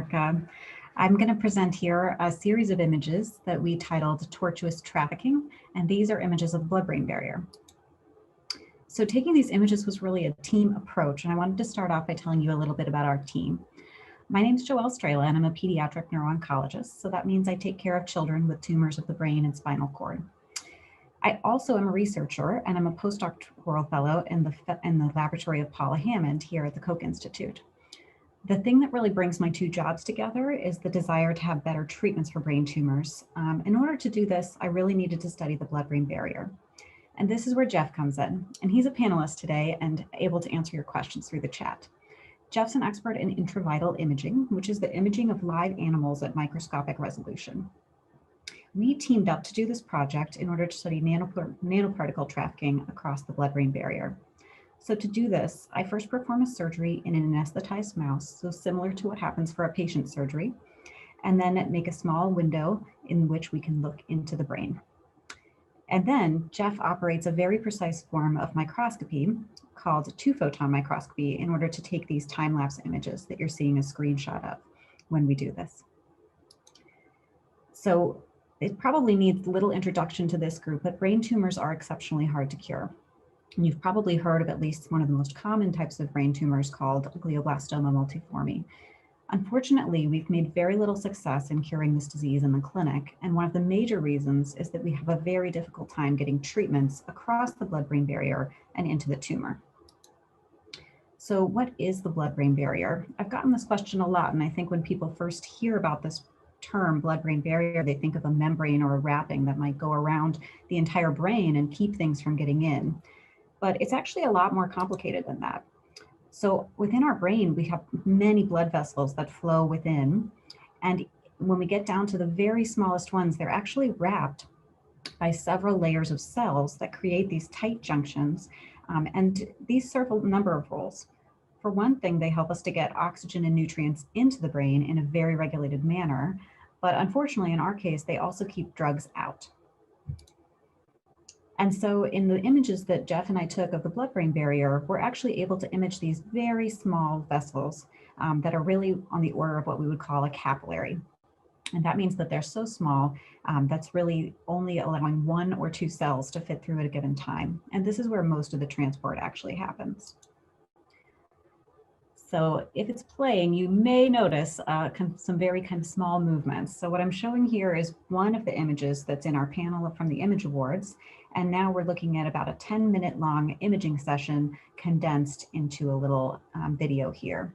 Erica. I'm going to present here a series of images that we titled Tortuous Trafficking, and these are images of the blood-brain barrier. So taking these images was really a team approach, and I wanted to start off by telling you a little bit about our team. My name is Joelle Strela, and I'm a pediatric neuro-oncologist, so that means I take care of children with tumors of the brain and spinal cord. I also am a researcher, and I'm a postdoctoral fellow in the laboratory of Paula Hammond here at the Koch Institute. The thing that really brings my two jobs together is the desire to have better treatments for brain tumors. In order to do this, I really needed to study the blood-brain barrier. And this is where Jeff comes in, and he's a panelist today and able to answer your questions through the chat. Jeff's an expert in intravital imaging, which is the imaging of live animals at microscopic resolution. We teamed up to do this project in order to study nanoparticle trafficking across the blood-brain barrier. So to do this, I first perform a surgery in an anesthetized mouse, so similar to what happens for a patient surgery, and then make a small window in which we can look into the brain. And then Jeff operates a very precise form of microscopy called two-photon microscopy in order to take these time-lapse images that you're seeing a screenshot of when we do this. So it probably needs little introduction to this group, but brain tumors are exceptionally hard to cure. And you've probably heard of at least one of the most common types of brain tumors called glioblastoma multiforme. Unfortunately, we've made very little success in curing this disease in the clinic, and one of the major reasons is that we have a very difficult time getting treatments across the blood-brain barrier and into the tumor. So what is the blood-brain barrier? I've gotten this question a lot, and I think when people first hear about this term, blood-brain barrier, they think of a membrane or a wrapping that might go around the entire brain and keep things from getting in. But it's actually a lot more complicated than that. So within our brain, we have many blood vessels that flow within. And when we get down to the very smallest ones, they're actually wrapped by several layers of cells that create these tight junctions. And these serve a number of roles. For one thing, they help us to get oxygen and nutrients into the brain in a very regulated manner. But unfortunately, in our case, they also keep drugs out. And so in the images that Jeff and I took of the blood-brain barrier, we're actually able to image these very small vessels that are really on the order of what we would call a capillary. And that means that they're so small that's really only allowing 1 or 2 cells to fit through at a given time. And this is where most of the transport actually happens. So if it's playing, you may notice some very kind of small movements. So what I'm showing here is one of the images that's in our panel from the Image Awards. And now we're looking at about a 10-minute long imaging session condensed into a little video here.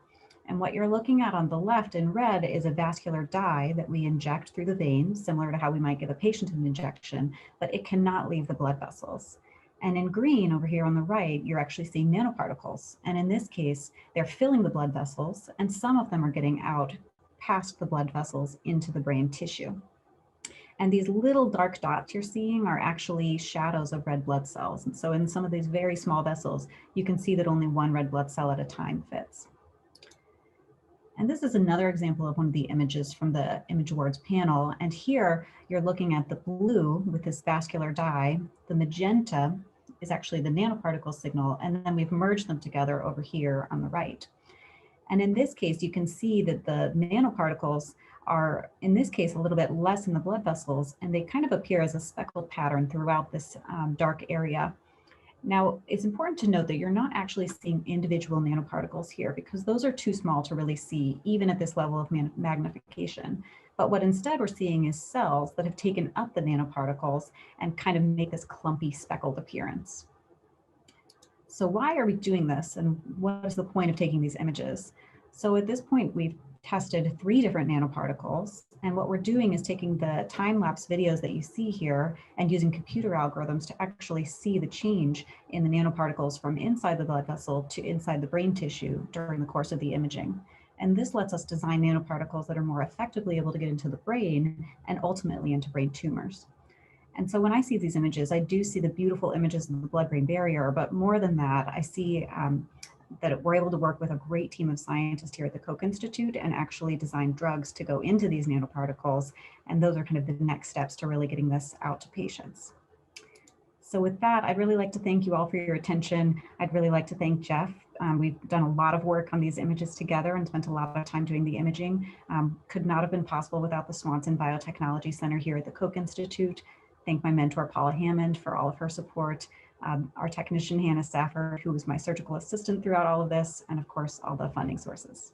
And what you're looking at on the left in red is a vascular dye that we inject through the veins, similar to how we might give a patient an injection, but it cannot leave the blood vessels. And in green over here on the right, you're actually seeing nanoparticles. And in this case, they're filling the blood vessels, and some of them are getting out past the blood vessels into the brain tissue. And these little dark dots you're seeing are actually shadows of red blood cells. And so in some of these very small vessels, you can see that only 1 red blood cell at a time fits. And this is another example of one of the images from the Image Awards panel. And here you're looking at the blue with this vascular dye. The magenta is actually the nanoparticle signal, and then we've merged them together over here on the right. And in this case, you can see that the nanoparticles are, in this case, a little bit less in the blood vessels, and they kind of appear as a speckled pattern throughout this dark area. Now, it's important to note that you're not actually seeing individual nanoparticles here because those are too small to really see, even at this level of magnification. But what instead we're seeing is cells that have taken up the nanoparticles and kind of make this clumpy speckled appearance. So why are we doing this, and what is the point of taking these images? So at this point, we've tested 3 different nanoparticles, and what we're doing is taking the time-lapse videos that you see here and using computer algorithms to actually see the change in the nanoparticles from inside the blood vessel to inside the brain tissue during the course of the imaging. And this lets us design nanoparticles that are more effectively able to get into the brain and ultimately into brain tumors. And so when I see these images, I do see the beautiful images of the blood-brain barrier, but more than that, I see that we're able to work with a great team of scientists here at the Koch Institute and actually design drugs to go into these nanoparticles. And those are kind of the next steps to really getting this out to patients. So with that, I'd really like to thank you all for your attention. I'd really like to thank Jeff We've done a lot of work on these images together and spent a lot of time doing the imaging. Could not have been possible without the Swanson Biotechnology Center here at the Koch Institute. Thank my mentor, Paula Hammond, for all of her support. Our technician, Hannah Stafford, who was my surgical assistant throughout all of this, and of course, all the funding sources.